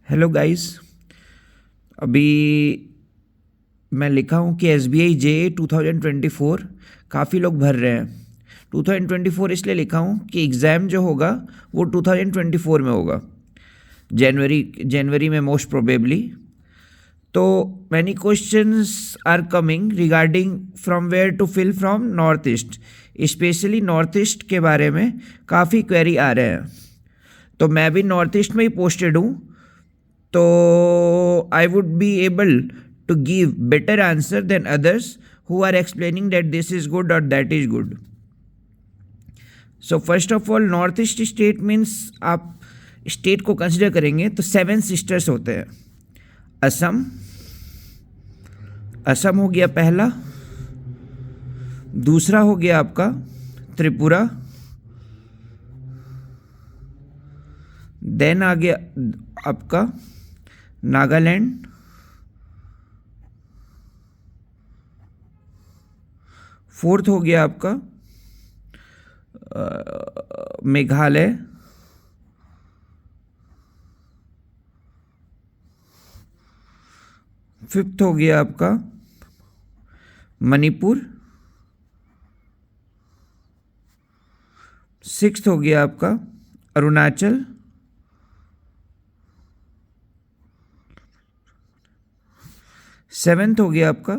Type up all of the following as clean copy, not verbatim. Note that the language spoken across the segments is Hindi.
Hello guys. अभी मैं लिखा हूँ कि SBI JA 2024 काफ़ी लोग भर रहे हैं। 2024 इसलिए लिखा हूँ कि एग्ज़ाम जो होगा वो 2024 में होगा, जनवरी में मोस्ट प्रोबेबली। तो many questions are coming regarding from where to fill from north east, specially north east के बारे में काफ़ी क्वेरी आ रहे हैं। तो मैं भी नॉर्थ ईस्ट में ही पोस्टेड हूँ, तो I would be able to give better answer than others who are explaining that this is good or that is good. So first of all, north east state means आप स्टेट को कंसिडर करेंगे तो 7 सिस्टर्स होते हैं। असम, असम हो गया पहला। दूसरा हो गया आपका त्रिपुरा। देन आ गया आपका नागालैंड। फोर्थ हो गया आपका मेघालय। फिफ्थ हो गया आपका मणिपुर। सिक्स्थ हो गया आपका अरुणाचल। सेवेंथ हो गया आपका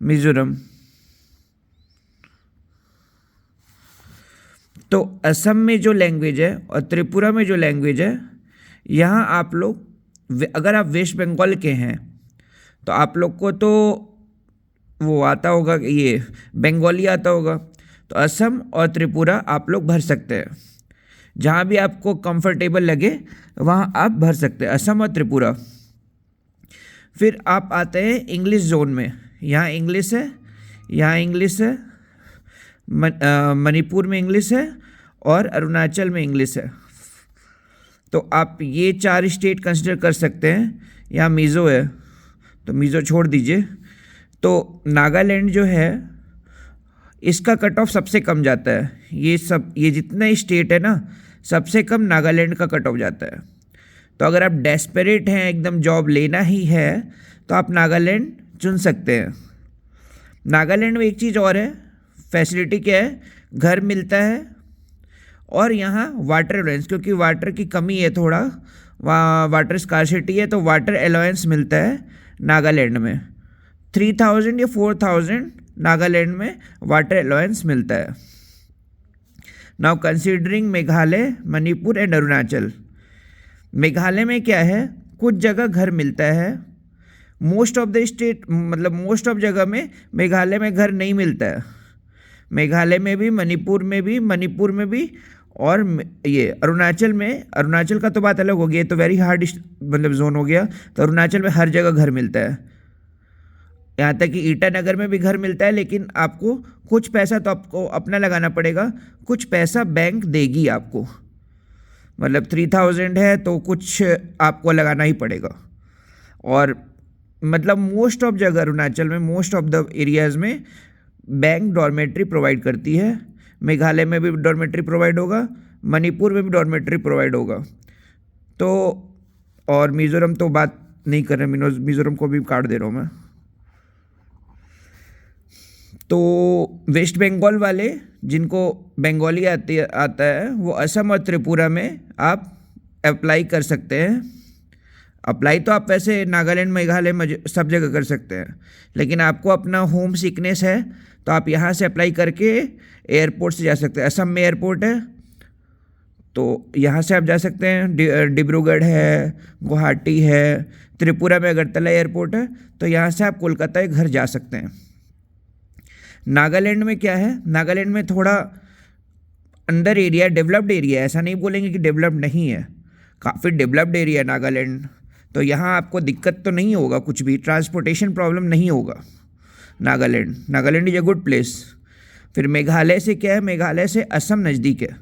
मिजोरम। तो असम में जो लैंग्वेज है और त्रिपुरा में जो लैंग्वेज है, यहाँ आप लोग अगर आप वेस्ट बंगाल के हैं तो आप लोग को तो वो आता होगा, ये बंगाली आता होगा। तो असम और त्रिपुरा आप लोग भर सकते हैं, जहाँ भी आपको कंफर्टेबल लगे वहाँ आप भर सकते हैं, असम और त्रिपुरा। फिर आप आते हैं इंग्लिश जोन में। यहाँ इंग्लिश है, यहाँ इंग्लिश है, मणिपुर में इंग्लिश है और अरुणाचल में इंग्लिश है। तो आप ये 4 स्टेट कंसिडर कर सकते हैं। यहाँ मिज़ो है तो मिज़ो छोड़ दीजिए। तो नागालैंड जो है इसका कट ऑफ सबसे कम जाता है। ये जितना स्टेट है ना, सबसे कम नागालैंड का कट ऑफ जाता है। तो अगर आप डेस्परेट हैं, एकदम जॉब लेना ही है, तो आप नागालैंड चुन सकते हैं। नागालैंड में एक चीज़ और है, फैसिलिटी क्या है, घर मिलता है और यहाँ वाटर अलाउंस, क्योंकि वाटर की कमी है थोड़ा, वहाँ वाटर स्कार्सिटी है, तो वाटर अलाउंस मिलता है नागालैंड में। 3000 या 4000 नागालैंड में वाटर अलाउंस मिलता है। Now considering Meghalaya, Manipur and Arunachal. Meghalaya में क्या है, कुछ जगह घर मिलता है, मोस्ट ऑफ द स्टेट, मतलब मोस्ट ऑफ जगह में मेघालय में घर नहीं मिलता है। मेघालय में भी, मणिपुर में भी और ये अरुणाचल में, अरुणाचल का तो बात अलग हो गई, तो वेरी हार्ड मतलब जोन हो गया। तो अरुणाचल में हर जगह घर मिलता है, यहाँ तक कि ईटानगर में भी घर मिलता है, लेकिन आपको कुछ पैसा तो आपको अपना लगाना पड़ेगा, कुछ पैसा बैंक देगी आपको। मतलब 3000 है तो कुछ आपको लगाना ही पड़ेगा। और मतलब मोस्ट ऑफ जगह अरुणाचल में, मोस्ट ऑफ द एरियाज़ में बैंक डॉर्मेट्री प्रोवाइड करती है। मेघालय में भी डॉर्मेट्री प्रोवाइड होगा, मणिपुर में भी डॉर्मेट्री प्रोवाइड होगा। तो और मिज़ोरम तो बात नहीं कर रहे, मिज़ोरम को भी काट दे रहा हूँ मैं। तो वेस्ट बंगाल वाले जिनको बंगाली आता है, वो असम और त्रिपुरा में आप अप्लाई कर सकते हैं। अप्लाई तो आप वैसे नागालैंड, मेघालय सब जगह कर सकते हैं, लेकिन आपको अपना होम सिकनेस है तो आप यहाँ से अप्लाई करके एयरपोर्ट से जा सकते हैं। असम में एयरपोर्ट है तो यहाँ से आप जा सकते हैं। डिब्रूगढ़ है, गुवाहाटी है। त्रिपुरा में अगरतला एयरपोर्ट है, तो यहाँ से आप कोलकाता या घर जा सकते हैं। नागालैंड में क्या है, नागालैंड में थोड़ा अंदर एरिया, डेवलप्ड एरिया है, ऐसा नहीं बोलेंगे कि डेवलप्ड नहीं है, काफ़ी डेवलप्ड एरिया है नागालैंड। तो यहाँ आपको दिक्कत तो नहीं होगा, कुछ भी ट्रांसपोर्टेशन प्रॉब्लम नहीं होगा। Nagaland is a good place. फिर मेघालय से क्या है, मेघालय से असम नज़दीक है,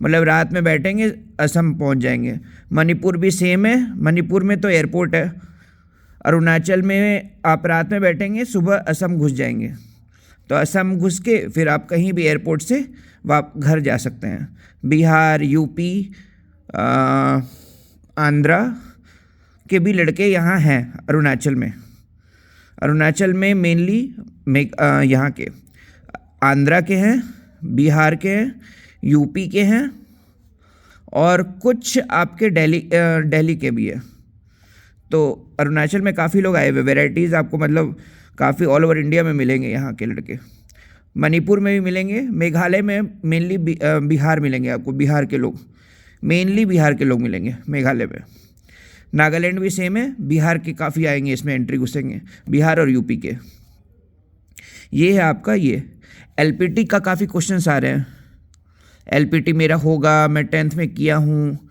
मतलब रात में बैठेंगे असम पहुँच जाएंगे। मणिपुर भी सेम है, मणिपुर में तो एयरपोर्ट है। अरुणाचल में आप रात में बैठेंगे, सुबह असम घुस जाएंगे। तो असम घुस के फिर आप कहीं भी एयरपोर्ट से घर जा सकते हैं। बिहार, यूपी, आंध्रा के भी लड़के यहाँ हैं अरुणाचल में। अरुणाचल में मेनली यहाँ के आंध्रा के हैं, बिहार के हैं, यूपी के हैं और कुछ आपके दिल्ली के भी है। तो अरुणाचल में काफ़ी लोग आए हुए, वेराइटीज़ आपको मतलब काफ़ी ऑल ओवर इंडिया में मिलेंगे यहाँ के लड़के। मणिपुर में भी मिलेंगे, मेघालय में मेनली बिहार मिलेंगे आपको, बिहार के लोग, मेनली बिहार के लोग मिलेंगे मेघालय में। नागालैंड भी सेम है, बिहार के काफ़ी आएंगे इसमें, एंट्री घुसेंगे, बिहार और यूपी के। ये है आपका ये एलपीटी का काफ़ी क्वेश्चंस आ रहे हैं। एलपीटी मेरा होगा, मैं 10th में किया हूँ,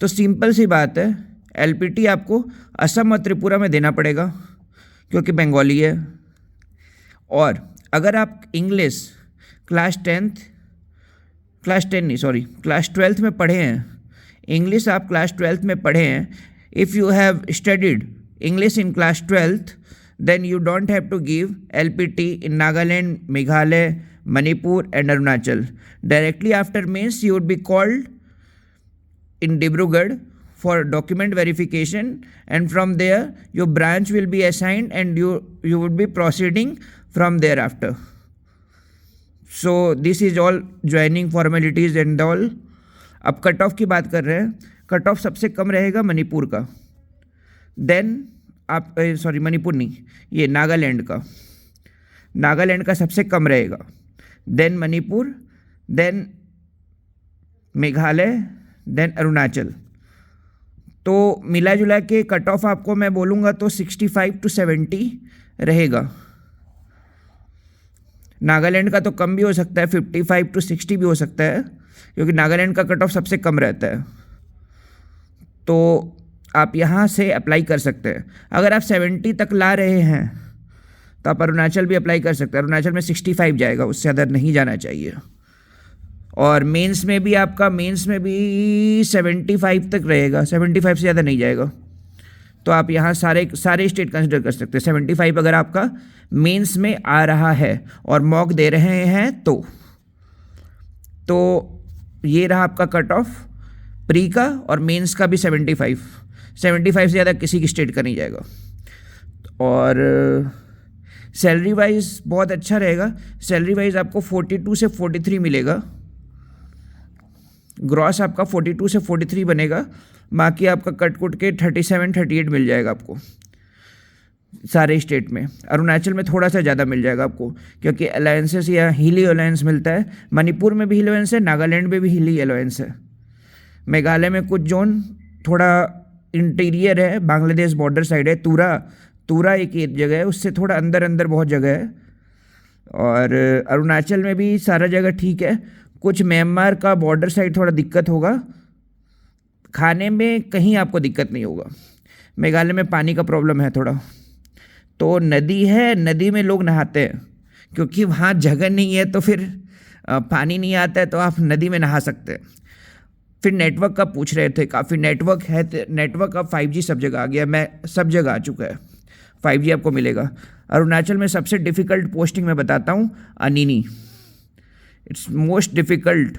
तो सिंपल सी बात है, एलपीटी आपको असम और त्रिपुरा में देना पड़ेगा क्योंकि बंगाली है। और अगर आप इंग्लिश क्लास 12th में पढ़े हैं, इंग्लिश आप क्लास 12th में पढ़े हैं, if you have studied English in class 12th, then you don't have to give LPT in Nagaland, Meghalaya, Manipur and Arunachal. Directly after mains, you would be called in Dibrugarh for document verification, and from there your branch will be assigned and you would be proceeding from thereafter. So this is all joining formalities and all. अब कट ऑफ की बात कर रहे हैं। कट ऑफ सबसे कम रहेगा मणिपुर का, देन आप मणिपुर नहीं, ये नागालैंड का सबसे कम रहेगा, then Manipur, then Meghalaya, then Arunachal. तो मिला जुला के कट ऑफ आपको मैं बोलूँगा तो 65 to 70 रहेगा। नागालैंड का तो कम भी हो सकता है, 55 to 60 भी हो सकता है, क्योंकि नागालैंड का कट ऑफ सबसे कम रहता है। तो आप यहाँ से अप्लाई कर सकते हैं। अगर आप 70 तक ला रहे हैं तो आप अरुणाचल भी अप्लाई कर सकते हैं। अरुणाचल में 65 जाएगा, उससे ज़्यादा नहीं जाना चाहिए। और मेंस में भी 75 तक रहेगा, 75 से ज़्यादा नहीं जाएगा। तो आप यहाँ सारे स्टेट कंसिडर कर सकते हैं। 75 अगर आपका मेंस में आ रहा है और मॉक दे रहे हैं तो ये रहा आपका कट ऑफ प्री का, और मेंस का भी 75 से ज़्यादा किसी की स्टेट का नहीं जाएगा। और सैलरी वाइज बहुत अच्छा रहेगा। सैलरी वाइज आपको 42 से 43 मिलेगा, ग्रॉस आपका 42 से 43 बनेगा। बाकी आपका कट के 37-38 मिल जाएगा आपको सारे स्टेट में। अरुणाचल में थोड़ा सा ज़्यादा मिल जाएगा आपको, क्योंकि अलायंसेस या हिली अलायंस मिलता है। मणिपुर में भी हिली अलायंस है, नागालैंड में भी हिली अलायंस है। मेघालय में कुछ जोन थोड़ा इंटीरियर है, बांग्लादेश बॉर्डर साइड है। तूरा एक जगह है, उससे थोड़ा अंदर बहुत जगह है। और अरुणाचल में भी सारा जगह ठीक है। कुछ म्यांमार का बॉर्डर साइड थोड़ा दिक्कत होगा, खाने में कहीं आपको दिक्कत नहीं होगा। मेघालय में पानी का प्रॉब्लम है थोड़ा, तो नदी है, नदी में लोग नहाते हैं, क्योंकि वहाँ जगह नहीं है तो फिर पानी नहीं आता है, तो आप नदी में नहा सकते हैं। फिर नेटवर्क का पूछ रहे थे, काफ़ी नेटवर्क है। नेटवर्क अब 5G सब जगह आ गया, सब जगह आ चुका है, 5G आपको मिलेगा। अरुणाचल में सबसे डिफ़िकल्ट पोस्टिंग मैं बताता हूँ, Anini. It's most difficult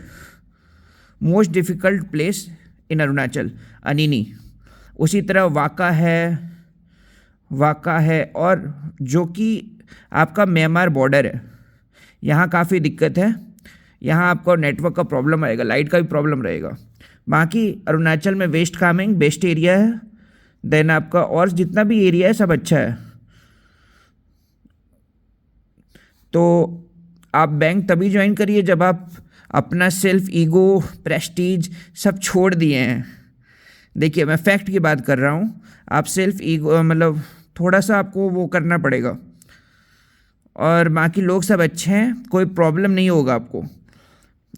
place in Arunachal, Anini. उसी तरह वाका है, और जो कि आपका म्यांमार बॉर्डर है, यहाँ काफ़ी दिक्कत है। यहाँ आपको नेटवर्क का प्रॉब्लम आएगा, लाइट का भी प्रॉब्लम रहेगा। बाकी अरुणाचल में वेस्ट कामेंग बेस्ट एरिया है, देन आपका और जितना भी एरिया है सब अच्छा है। तो आप बैंक तभी ज्वाइन करिए जब आप अपना सेल्फ ईगो, प्रेस्टीज सब छोड़ दिए हैं। देखिए, मैं फैक्ट की बात कर रहा हूँ। आप सेल्फ ईगो मतलब थोड़ा सा आपको वो करना पड़ेगा, और बाकी लोग सब अच्छे हैं, कोई प्रॉब्लम नहीं होगा आपको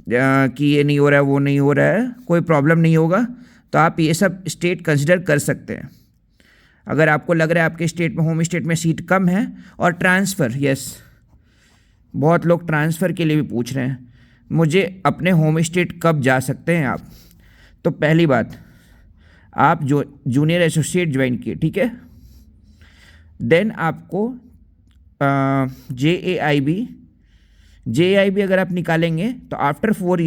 कि ये नहीं हो रहा है, वो नहीं हो रहा है, कोई प्रॉब्लम नहीं होगा। तो आप ये सब स्टेट कंसिडर कर सकते हैं। अगर आपको लग रहा है आपके स्टेट में, होम स्टेट में सीट कम है, और ट्रांसफ़र, यस, बहुत लोग ट्रांसफ़र के लिए भी पूछ रहे हैं, मुझे अपने होम स्टेट कब जा सकते हैं आप। तो पहली बात, आप जो जूनियर एसोसिएट ज्वाइन किए, ठीक है, देन आपको JAIB अगर आप निकालेंगे तो आफ्टर 4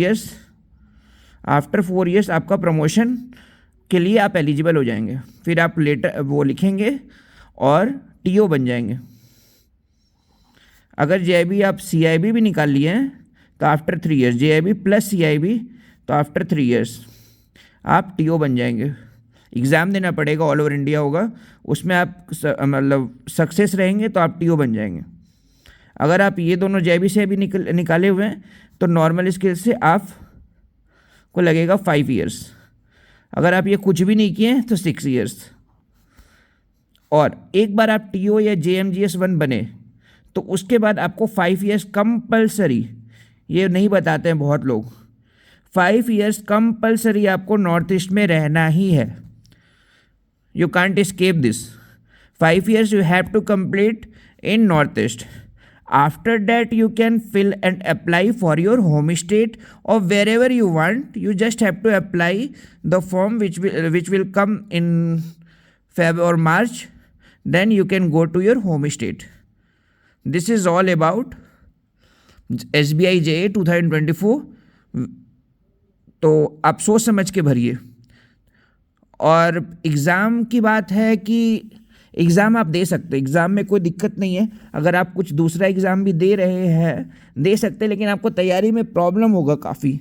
इयर्स आपका प्रमोशन के लिए आप एलिजिबल हो जाएंगे। फिर आप लेटर वो लिखेंगे और टीओ बन जाएंगे। अगर जेआईबी आप सीआईबी भी निकाल लिए हैं तो after 3 years, JIB plus CIB, तो आफ्टर 3 ईयर्स आप टीओ बन जाएंगे। एग्ज़ाम देना पड़ेगा, ऑल ओवर इंडिया होगा, उसमें आप मतलब सक्सेस रहेंगे तो आप टीओ बन जाएंगे। अगर आप ये दोनों जेआईबी से भी निकाले हुए हैं तो नॉर्मल स्किल से आप को लगेगा 5 ईयर्स। अगर आप ये कुछ भी नहीं किए तो 6 ईयर्स। और एक बार आप टीओ या JMGS1 बने तो उसके बाद आपको 5 ईयर्स कंपलसरी, ये नहीं बताते हैं बहुत लोग, 5 ईयर्स कंपलसरी आपको नॉर्थ ईस्ट में रहना ही है। You can't escape this. 5 years you have to complete in Northeast. After that you can fill and apply for your home state or wherever you want. You just have to apply the form which will come in Feb or March. Then you can go to your home state. This is all about SBI JA 2024. तो आप सोच समझ के भरिए। और एग्ज़ाम की बात है कि एग्ज़ाम आप दे सकते हैं, एग्ज़ाम में कोई दिक्कत नहीं है। अगर आप कुछ दूसरा एग्ज़ाम भी दे रहे हैं दे सकते हैं, लेकिन आपको तैयारी में प्रॉब्लम होगा काफ़ी,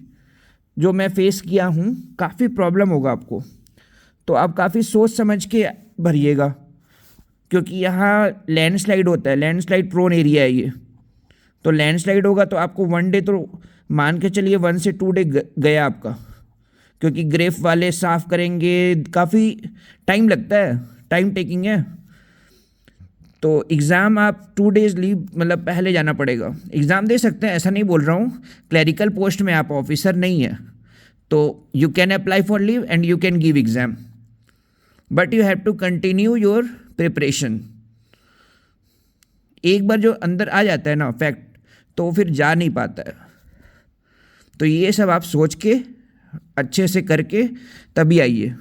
जो मैं फेस किया हूँ, काफ़ी प्रॉब्लम होगा आपको। तो आप काफ़ी सोच समझ के भरिएगा, क्योंकि यहाँ लैंडस्लाइड होता है, लैंडस्लाइड प्रोन एरिया है ये। तो लैंडस्लाइड होगा तो आपको 1 डे तो मान के चलिए 1 से 2 डे गया आपका, क्योंकि ग्रेफ वाले साफ़ करेंगे, काफ़ी टाइम लगता है, टाइम टेकिंग है। तो एग्ज़ाम आप 2 डेज़ लीव मतलब पहले जाना पड़ेगा। एग्ज़ाम दे सकते हैं, ऐसा नहीं बोल रहा हूँ, क्लरिकल पोस्ट में आप ऑफिसर नहीं है तो you can apply for leave and you can give exam, but you have to continue your preparation. एक बार जो अंदर आ जाता है ना फैक्ट, तो फिर जा नहीं पाता है। तो ये सब आप सोच के अच्छे से करके तभी आइए।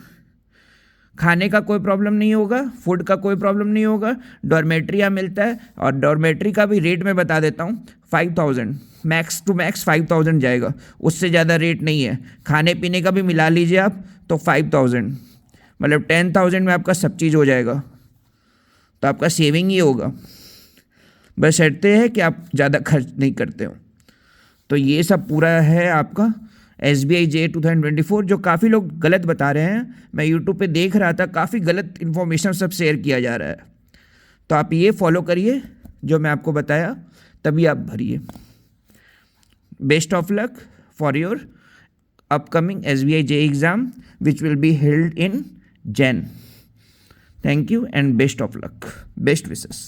खाने का कोई प्रॉब्लम नहीं होगा, फूड का कोई प्रॉब्लम नहीं होगा, डॉर्मेट्री यहाँ मिलता है। और डॉर्मेट्री का भी रेट मैं बता देता हूँ, 5000 मैक्स टू मैक्स 5000 जाएगा, उससे ज़्यादा रेट नहीं है। खाने पीने का भी मिला लीजिए आप तो 5000, मतलब 10,000 में आपका सब चीज़ हो जाएगा। तो आपका सेविंग ही होगा, बस शर्ते है कि आप ज़्यादा खर्च नहीं करते हो। तो ये सब पूरा है आपका SBI JA 2024, जो काफ़ी लोग गलत बता रहे हैं। मैं यूट्यूब पे देख रहा था, काफ़ी गलत इन्फॉर्मेशन सब शेयर किया जा रहा है। तो आप ये फॉलो करिए जो मैं आपको बताया, तभी आप भरिए। Best of luck for your upcoming SBI JA exam which will be held in Jan. Thank you and best of luck. Best wishes.